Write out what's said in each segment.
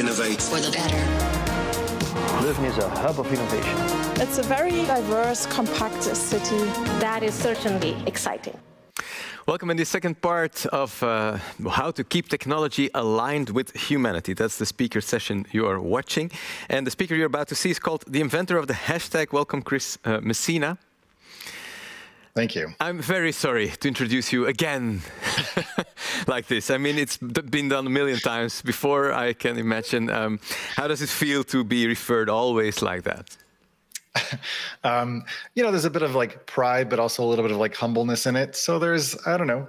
innovate for the better. Leuven is a hub of innovation. It's a very diverse, compact city. That is certainly exciting. Welcome in the second part of how to keep technology aligned with humanity. That's the speaker session you are watching. And the speaker you're about to see is called the inventor of the hashtag. Welcome, Chris Messina. Thank you. I'm very sorry to introduce you again like this. I mean, it's been done a million times before, I can imagine. How does it feel to be referred always like that? You know, there's a bit of like pride, but also a little bit of like humbleness in it. So there's, I don't know,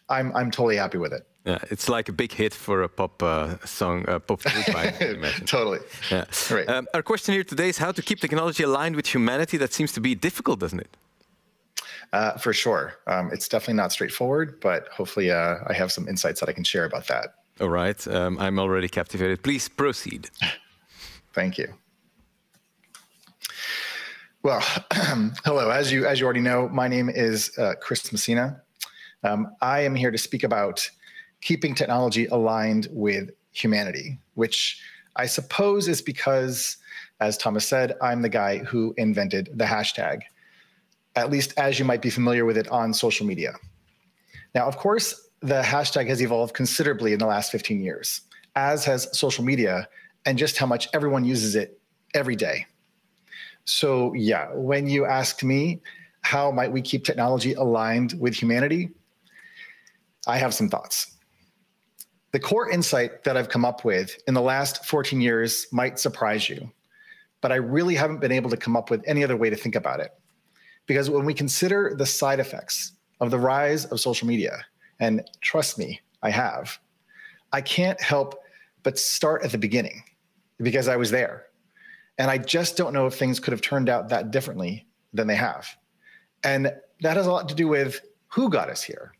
I'm totally happy with it. Yeah, it's like a big hit for a pop song, pop group, I imagine. Totally. Yeah. Right. Our question here today is how to keep technology aligned with humanity. That seems to be difficult, doesn't it? For sure. It's definitely not straightforward, but hopefully I have some insights that I can share about that. All right. I'm already captivated. Please proceed. Thank you. Well, hello. As you already know, my name is Chris Messina. I am here to speak about keeping technology aligned with humanity, which I suppose is because, as Thomas said, I'm the guy who invented the hashtag, at least as you might be familiar with it on social media. Now, of course, the hashtag has evolved considerably in the last 15 years, as has social media and just how much everyone uses it every day. So yeah, when you ask me, how might we keep technology aligned with humanity? I have some thoughts. The core insight that I've come up with in the last 14 years might surprise you, but I really haven't been able to come up with any other way to think about it. Because when we consider the side effects of the rise of social media, and trust me, I can't help but start at the beginning because I was there. And I just don't know if things could have turned out that differently than they have. And that has a lot to do with who got us here.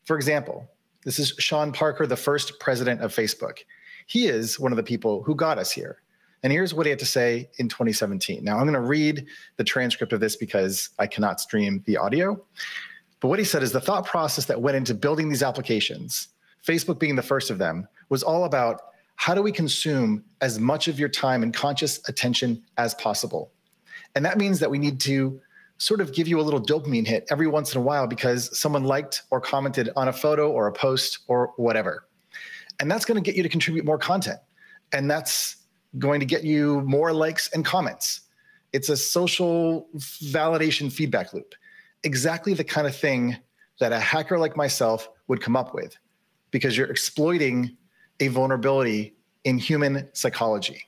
For example, this is Sean Parker, the first president of Facebook. He is one of the people who got us here. And here's what he had to say in 2017. Now, I'm going to read the transcript of this because I cannot stream the audio. But what he said is the thought process that went into building these applications, Facebook being the first of them, was all about how do we consume as much of your time and conscious attention as possible? And that means that we need to sort of give you a little dopamine hit every once in a while because someone liked or commented on a photo or a post or whatever. And that's going to get you to contribute more content. And that's going to get you more likes and comments. It's a social validation feedback loop. Exactly the kind of thing that a hacker like myself would come up with because you're exploiting a vulnerability in human psychology.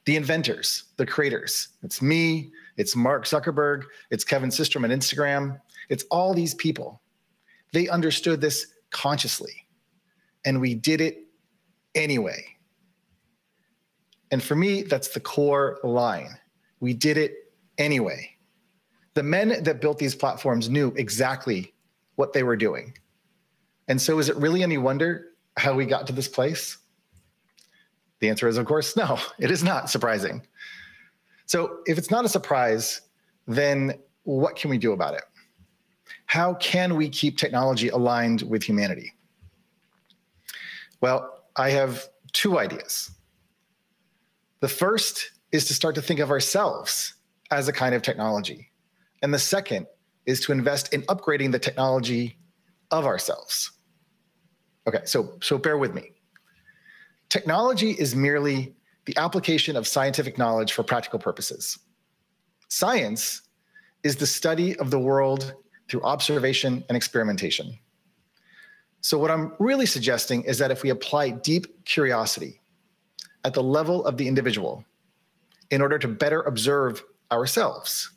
The inventors, the creators, it's me, it's Mark Zuckerberg, it's Kevin Systrom at Instagram, it's all these people. They understood this consciously, and we did it anyway. And for me, that's the core line. We did it anyway. The men that built these platforms knew exactly what they were doing. And so is it really any wonder how we got to this place? The answer is, of course, no, it is not surprising. So if it's not a surprise, then what can we do about it? How can we keep technology aligned with humanity? Well, I have two ideas. The first is to start to think of ourselves as a kind of technology. And the second is to invest in upgrading the technology of ourselves. Okay, so bear with me. Technology is merely the application of scientific knowledge for practical purposes. Science is the study of the world through observation and experimentation. So what I'm really suggesting is that if we apply deep curiosity at the level of the individual in order to better observe ourselves,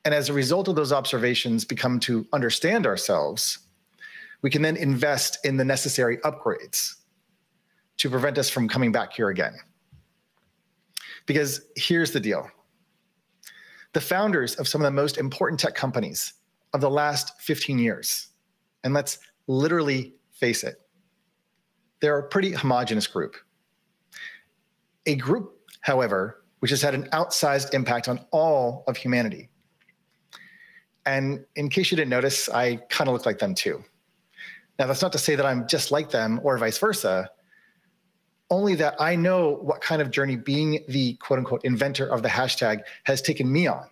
and as a result of those observations become to understand ourselves, we can then invest in the necessary upgrades to prevent us from coming back here again. Because here's the deal. The founders of some of the most important tech companies of the last 15 years, and let's literally face it, they're a pretty homogenous group. A group, however, which has had an outsized impact on all of humanity. And in case you didn't notice, I kind of look like them too. Now, that's not to say that I'm just like them or vice versa, only that I know what kind of journey being the quote unquote inventor of the hashtag has taken me on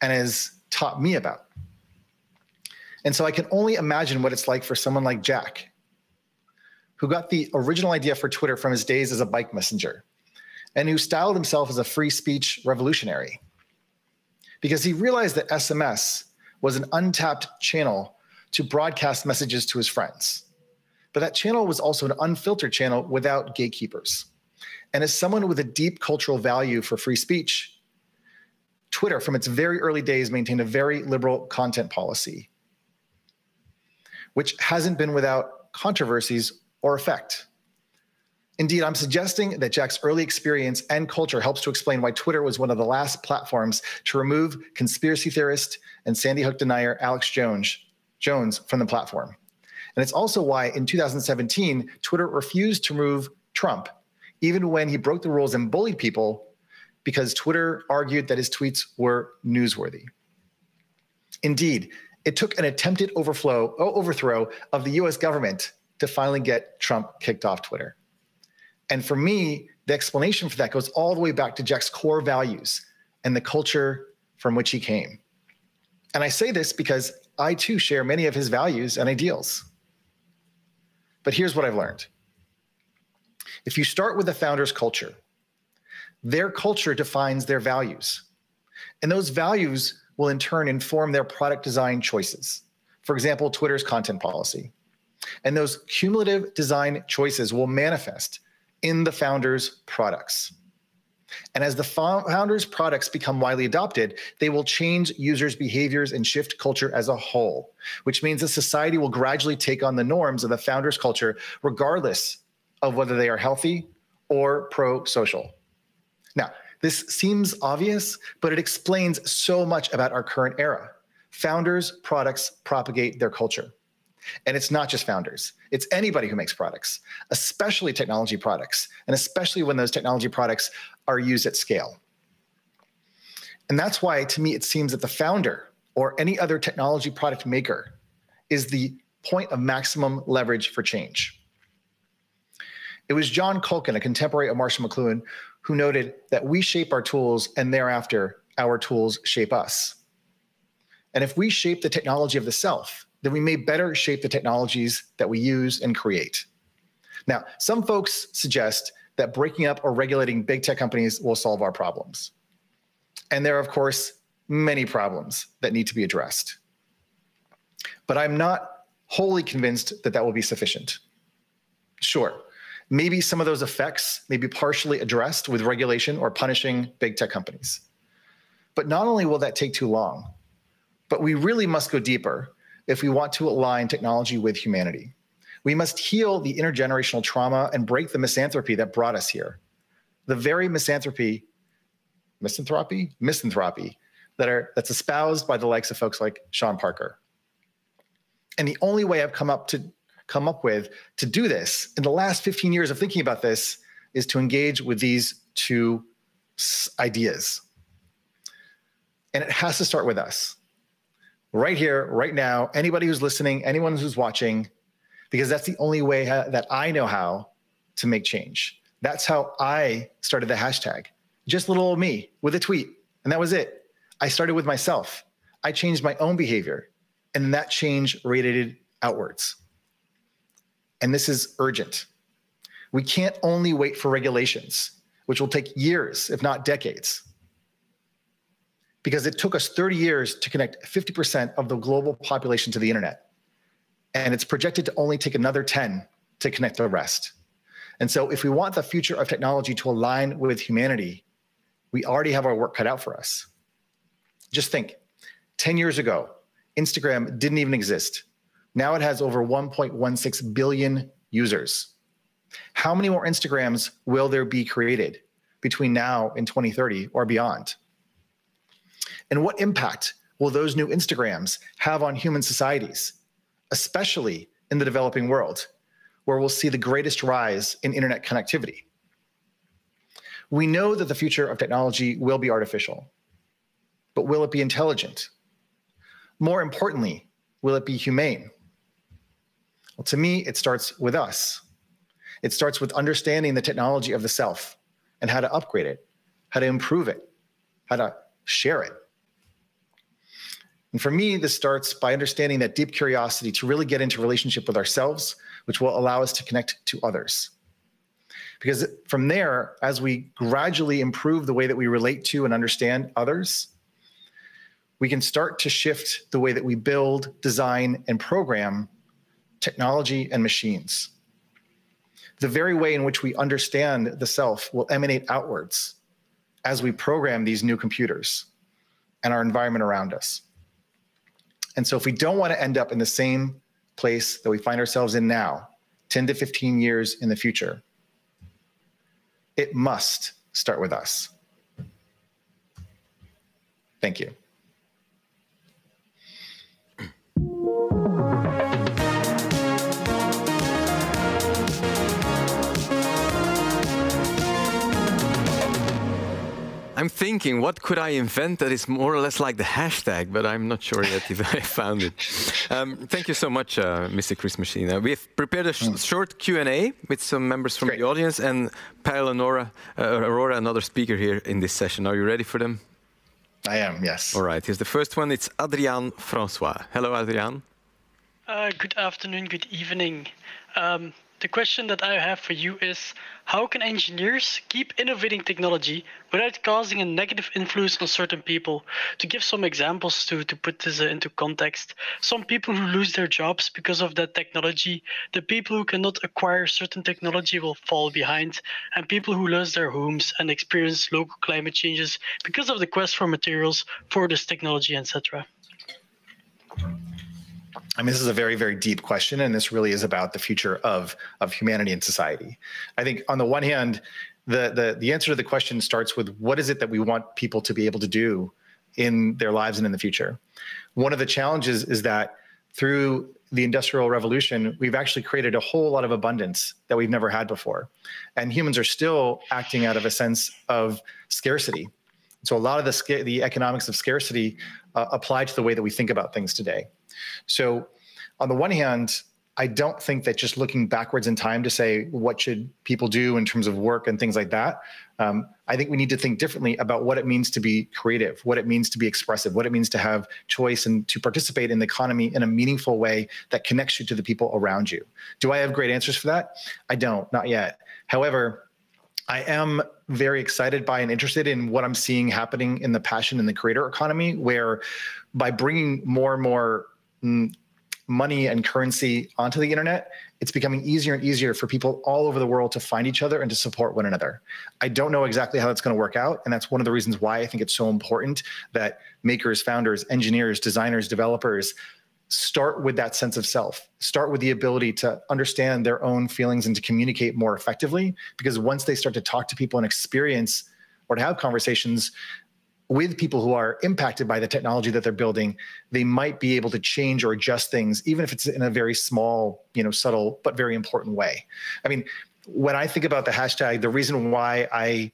and has taught me about. And so I can only imagine what it's like for someone like Jack, who got the original idea for Twitter from his days as a bike messenger and who styled himself as a free speech revolutionary, because he realized that SMS was an untapped channel to broadcast messages to his friends. But that channel was also an unfiltered channel without gatekeepers. And as someone with a deep cultural value for free speech, Twitter, from its very early days, maintained a very liberal content policy, which hasn't been without controversies or effect. Indeed, I'm suggesting that Jack's early experience and culture helps to explain why Twitter was one of the last platforms to remove conspiracy theorist and Sandy Hook denier Alex Jones from the platform. And it's also why in 2017, Twitter refused to remove Trump, even when he broke the rules and bullied people, because Twitter argued that his tweets were newsworthy. Indeed, it took an attempted overthrow of the US government to finally get Trump kicked off Twitter. And for me, the explanation for that goes all the way back to Jack's core values and the culture from which he came. And I say this because I too share many of his values and ideals. But here's what I've learned. If you start with the founder's culture, their culture defines their values. And those values will in turn inform their product design choices. For example, Twitter's content policy. And those cumulative design choices will manifest in the founder's products. And as the founder's products become widely adopted, they will change users' behaviors and shift culture as a whole, which means that society will gradually take on the norms of the founder's culture, regardless of whether they are healthy or pro-social. Now, this seems obvious, but it explains so much about our current era. Founders' products propagate their culture. And it's not just founders. It's anybody who makes products, especially technology products, and especially when those technology products are used at scale. And that's why, to me, it seems that the founder or any other technology product maker is the point of maximum leverage for change. It was John Culkin, a contemporary of Marshall McLuhan, who noted that we shape our tools and thereafter our tools shape us. And if we shape the technology of the self, then we may better shape the technologies that we use and create. Now, some folks suggest that breaking up or regulating big tech companies will solve our problems. And there are, of course, many problems that need to be addressed. But I'm not wholly convinced that that will be sufficient. Sure, maybe some of those effects may be partially addressed with regulation or punishing big tech companies. But not only will that take too long, but we really must go deeper if we want to align technology with humanity. We must heal the intergenerational trauma and break the misanthropy that brought us here. The very misanthropy that's espoused by the likes of folks like Sean Parker. And the only way I've come up with to do this in the last 15 years of thinking about this is to engage with these two ideas. And it has to start with us. Right here, right now, anybody who's listening, anyone who's watching, because that's the only way that I know how to make change. That's how I started the hashtag. Just little old me with a tweet, and that was it. I started with myself. I changed my own behavior, and that change radiated outwards. And this is urgent. We can't only wait for regulations, which will take years, if not decades, because it took us 30 years to connect 50% of the global population to the internet. And it's projected to only take another 10 to connect the rest. And so if we want the future of technology to align with humanity, we already have our work cut out for us. Just think, 10 years ago, Instagram didn't even exist. Now it has over 1.16 billion users. How many more Instagrams will there be created between now and 2030 or beyond? And what impact will those new Instagrams have on human societies, especially in the developing world, where we'll see the greatest rise in internet connectivity? We know that the future of technology will be artificial, but will it be intelligent? More importantly, will it be humane? Well, to me, it starts with us. It starts with understanding the technology of the self and how to upgrade it, how to improve it, how to share it. And for me, this starts by understanding that deep curiosity to really get into relationship with ourselves, which will allow us to connect to others. Because from there, as we gradually improve the way that we relate to and understand others, we can start to shift the way that we build, design, and program technology and machines. The very way in which we understand the self will emanate outwards as we program these new computers and our environment around us. And so if we don't want to end up in the same place that we find ourselves in now, 10 to 15 years in the future, it must start with us. Thank you. I'm thinking, what could I invent that is more or less like the hashtag, but I'm not sure yet if I found it. Thank you so much, Mr. Chris Messina. We have prepared a short Q&A with some members from the audience, and Pyle and Aurora, another speaker here in this session. Are you ready for them? I am, yes. All right, here's the first one. It's Adriaan Francois. Hello, Adriaan. Good afternoon, good evening. The question that I have for you is, how can engineers keep innovating technology without causing a negative influence on certain people? To give some examples to put this into context, some people who lose their jobs because of that technology, the people who cannot acquire certain technology will fall behind, and people who lose their homes and experience local climate changes because of the quest for materials for this technology, etc. I mean, this is a very, very deep question, and this really is about the future of humanity and society. I think on the one hand, the answer to the question starts with what is it that we want people to be able to do in their lives and in the future. One of the challenges is that through the Industrial Revolution, we've actually created a whole lot of abundance that we've never had before. And humans are still acting out of a sense of scarcity. So a lot of the economics of scarcity apply to the way that we think about things today. So on the one hand, I don't think that just looking backwards in time to say what should people do in terms of work and things like that, I think we need to think differently about what it means to be creative, what it means to be expressive, what it means to have choice and to participate in the economy in a meaningful way that connects you to the people around you. Do I have great answers for that? I don't, not yet. However, I am very excited by and interested in what I'm seeing happening in the passion and the creator economy, where by bringing more and more money and currency onto the internet, it's becoming easier and easier for people all over the world to find each other and to support one another. I don't know exactly how that's going to work out, and that's one of the reasons why I think it's so important that makers, founders, engineers, designers, developers start with that sense of self, start with the ability to understand their own feelings and to communicate more effectively, because once they start to talk to people and experience or to have conversations with people who are impacted by the technology that they're building, they might be able to change or adjust things, even if it's in a very small, subtle, but very important way. I mean, when I think about the hashtag, the reason why I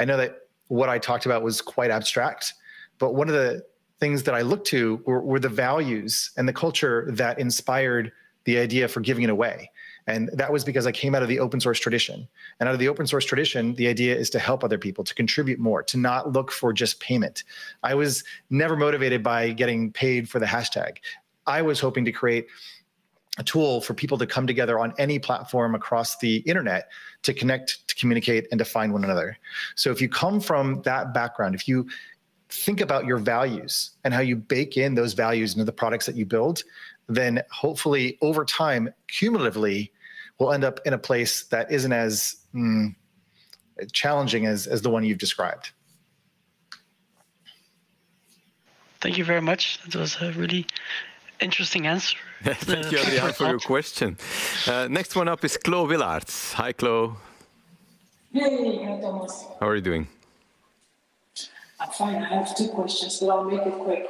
know that what I talked about was quite abstract, but one of the things that I looked to were the values and the culture that inspired the idea for giving it away. And that was because I came out of the open source tradition. And out of the open source tradition, the idea is to help other people, to contribute more, to not look for just payment. I was never motivated by getting paid for the hashtag. I was hoping to create a tool for people to come together on any platform across the internet to connect, to communicate, and to find one another. So if you come from that background, if you think about your values and how you bake in those values into the products that you build, then hopefully over time, cumulatively, we'll end up in a place that isn't as challenging as the one you've described. Thank you very much. That was a really interesting answer. Thank you, Adriaan, for your question. Next one up is Clo Willaerts. Hi, Clo. Hey, hi, Thomas. How are you doing? I'm fine. I have two questions, but I'll make it quick.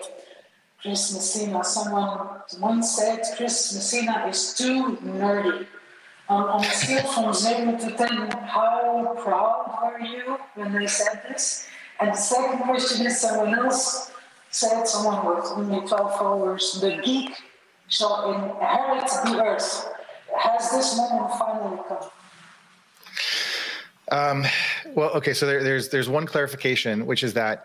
Chris Messina, someone once said Chris Messina is too nerdy. On a scale from 0 to 10, how proud were you when they said this? And the second question is, someone else said, someone with only 12 followers, the geek shall inherit the earth. Has this moment finally come? Well, okay. So there's one clarification, which is that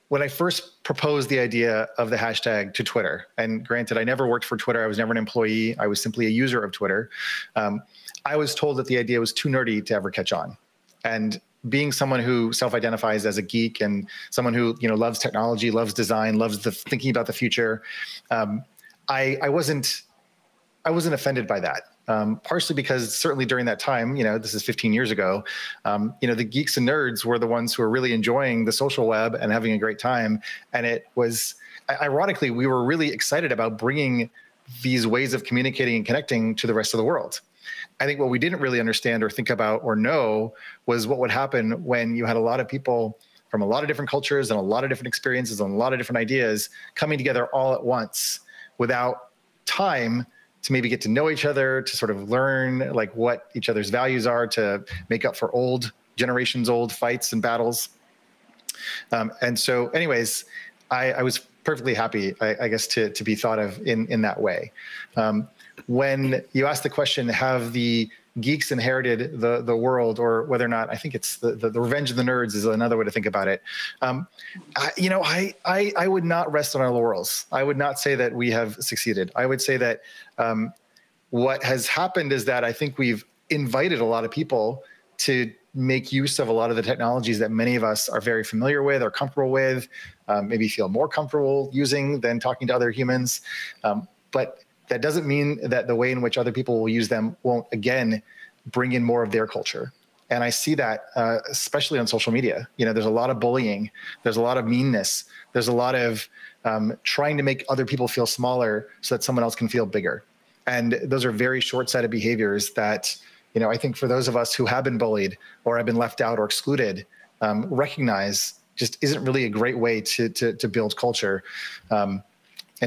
when I first proposed the idea of the hashtag to Twitter, and granted, I never worked for Twitter. I was never an employee. I was simply a user of Twitter. I was told that the idea was too nerdy to ever catch on. And being someone who self-identifies as a geek and someone who loves technology, loves design, loves thinking about the future, I wasn't offended by that. Partially because certainly during that time, this is 15 years ago, the geeks and nerds were the ones who were really enjoying the social web and having a great time. And it was, ironically, we were really excited about bringing these ways of communicating and connecting to the rest of the world. I think what we didn't really understand or think about or know was what would happen when you had a lot of people from a lot of different cultures and a lot of different experiences and a lot of different ideas coming together all at once without time to maybe get to know each other, to sort of learn like what each other's values are, to make up for old fights and battles. And so anyways, I was perfectly happy, I guess, to be thought of in that way. When you ask the question, have the geeks inherited the world, or whether or not, I think it's the revenge of the nerds is another way to think about it. I would not rest on our laurels. I would not say that we have succeeded. I would say that what has happened is that I think we've invited a lot of people to make use of a lot of the technologies that many of us are very familiar with or comfortable with, maybe feel more comfortable using than talking to other humans. But that doesn't mean that the way in which other people will use them won't, again, bring in more of their culture. And I see that, especially on social media. There's a lot of bullying. There's a lot of meanness. There's a lot of trying to make other people feel smaller so that someone else can feel bigger. And those are very short-sighted behaviors that, I think for those of us who have been bullied or have been left out or excluded, recognize just isn't really a great way to build culture and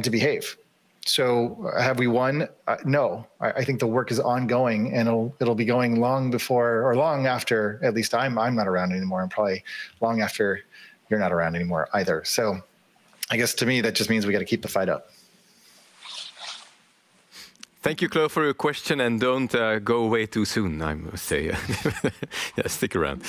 to behave. So have we won? No, I think the work is ongoing, and it'll be going long before or long after. At least I'm not around anymore, and probably long after you're not around anymore either. So I guess to me that just means we got to keep the fight up. Thank you, Clo, for your question, and don't go away too soon, I must say. Yeah, stick around.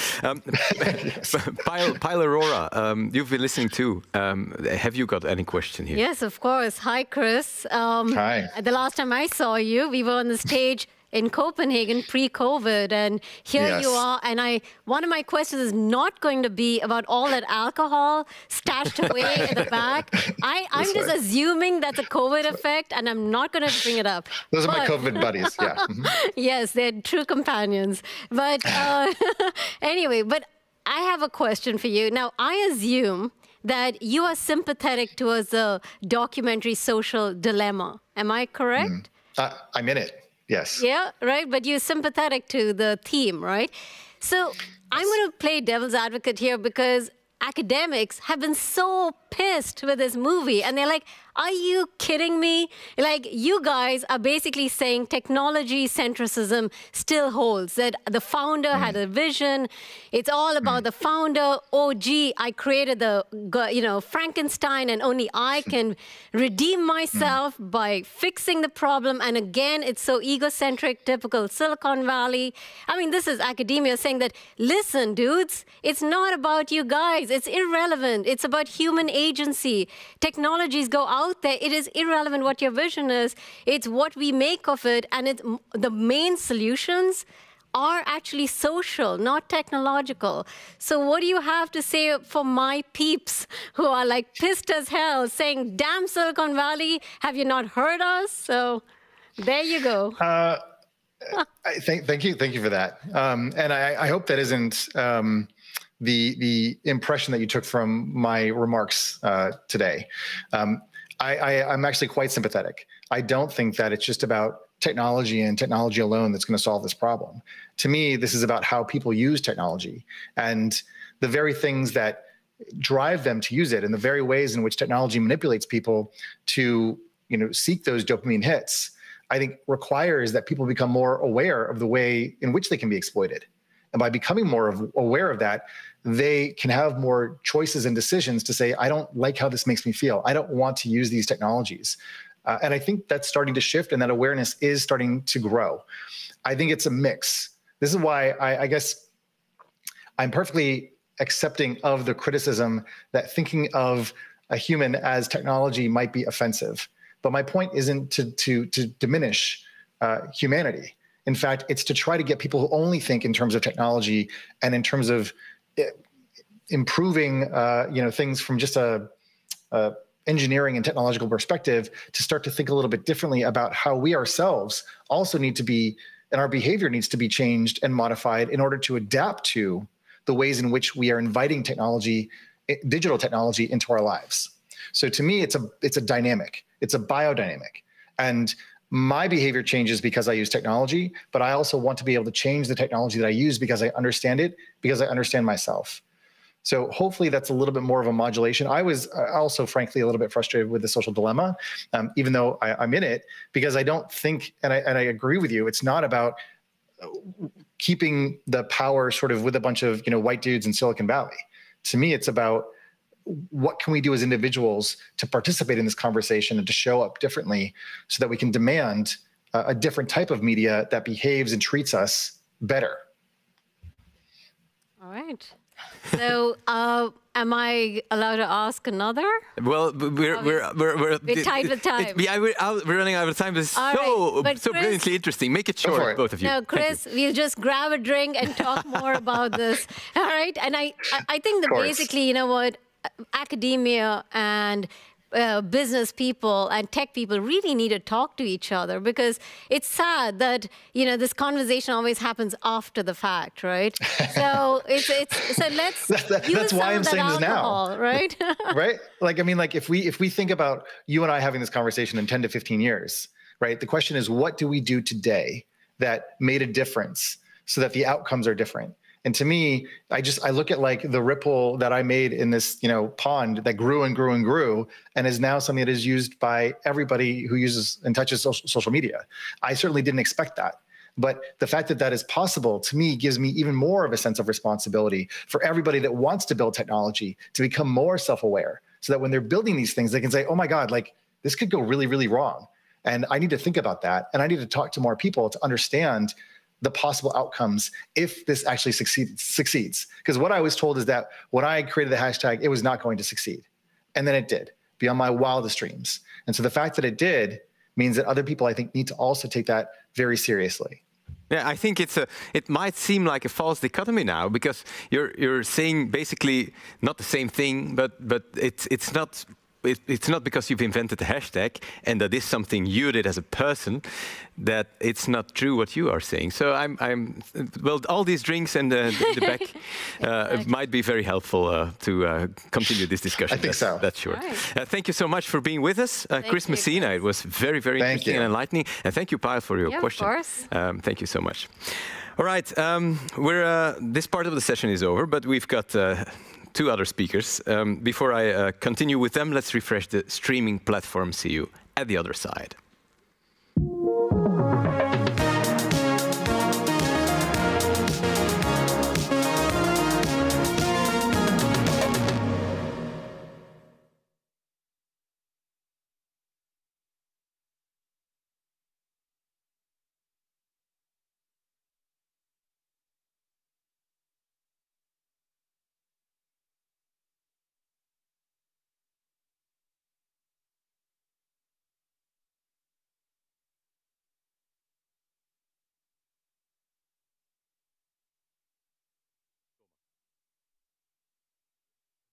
Pyle Aurora, you've been listening too. Have you got any question here? Yes, of course. Hi, Chris. Hi. The last time I saw you, we were on the stage in Copenhagen pre-COVID, and here you are. And one of my questions is not going to be about all that alcohol stashed away in the back. I'm just assuming that's a COVID effect, and I'm not going to bring it up. Those are my COVID buddies, yeah. Mm-hmm. Yes, they're true companions. But anyway, but I have a question for you. Now, I assume that you are sympathetic towards the documentary Social Dilemma. Am I correct? I'm in it. Yes. Yeah, right. But you're sympathetic to the theme, right? So I'm going to play devil's advocate here because academics have been so pissed with this movie. And they're like, are you kidding me? Like, you guys are basically saying technology centricism still holds, that the founder had a vision. It's all about the founder. Oh, gee, I created the, Frankenstein, and only I can redeem myself by fixing the problem. And again, it's so egocentric, typical Silicon Valley. I mean, this is academia saying that, listen, dudes, it's not about you guys. It's irrelevant. It's about human agency. Technologies go out there. It is irrelevant what your vision is. It's what we make of it. And the main solutions are actually social, not technological. So what do you have to say for my peeps who are like pissed as hell saying, damn Silicon Valley, have you not heard us? So there you go. Thank you for that. And I hope that isn't the impression that you took from my remarks today. I'm actually quite sympathetic. I don't think that it's just about technology and technology alone that's going to solve this problem. To me, this is about how people use technology and the very things that drive them to use it, and the very ways in which technology manipulates people to, seek those dopamine hits. I think requires that people become more aware of the way in which they can be exploited. And by becoming more aware of that, they can have more choices and decisions to say, I don't like how this makes me feel. I don't want to use these technologies. And I think that's starting to shift, and that awareness is starting to grow. I think it's a mix This is why I guess I'm perfectly accepting of the criticism that thinking of a human as technology might be offensive. But my point isn't to diminish humanity. In fact, it's to try to get people who only think in terms of technology and in terms of improving things from just a engineering and technological perspective to start to think a little bit differently about how we ourselves also need to be, and our behavior needs to be changed and modified in order to adapt to the ways in which we are inviting technology, digital technology, into our lives. So to me, it's a dynamic, it's a biodynamic. And my behavior changes because I use technology, but I also want to be able to change the technology that I use because I understand it, because I understand myself. So hopefully that's a little bit more of a modulation. I was also, frankly, a little bit frustrated with the social dilemma, even though I'm in it, because I don't think, and I agree with you, it's not about keeping the power sort of with a bunch of white dudes in Silicon Valley. To me, it's about what can we do as individuals to participate in this conversation and to show up differently so that we can demand a different type of media that behaves and treats us better. All right. So, am I allowed to ask another? Well, we're tight with time. We're running out of time. This is so Chris, brilliantly interesting. Make it short, both of you. No, Chris, we'll just grab a drink and talk more about this. All right. And I think that basically, you know what, academia and business people and tech people really need to talk to each other, because it's sad that this conversation always happens after the fact, right? So so let's that's why I'm saying this now, right? Right? Like if we think about you and I having this conversation in 10 to 15 years, right? The question is, what do we do today that made a difference so that the outcomes are different? And to me, I look at like the ripple that I made in this, pond that grew and grew and grew, and is now something that is used by everybody who uses and touches social media. I certainly didn't expect that. But the fact that that is possible, to me, gives me even more of a sense of responsibility for everybody that wants to build technology to become more self-aware, so that when they're building these things, they can say, oh my God, like this could go really, really wrong. And I need to think about that. And I need to talk to more people to understand the possible outcomes if this actually succeeds. Because what I was told is that when I created the hashtag, it was not going to succeed. And then it did, beyond my wildest dreams. And so the fact that it did means that other people, I think, need to also take that very seriously. Yeah, I think it might seem like a false dichotomy now, because you're saying basically not the same thing, but it's not because you've invented the hashtag and that is something you did as a person that it's not true what you are saying. So well, all these drinks and the back might be very helpful to continue this discussion. I think so. That's sure. Right. Thank you so much for being with us, Chris Messina. Chris. It was very, very interesting and enlightening. And thank you, Pyle, for your question. Of course. Thank you so much. All right, this part of the session is over, but we've got two other speakers. Before I continue with them, let's refresh the streaming platform. See you at the other side.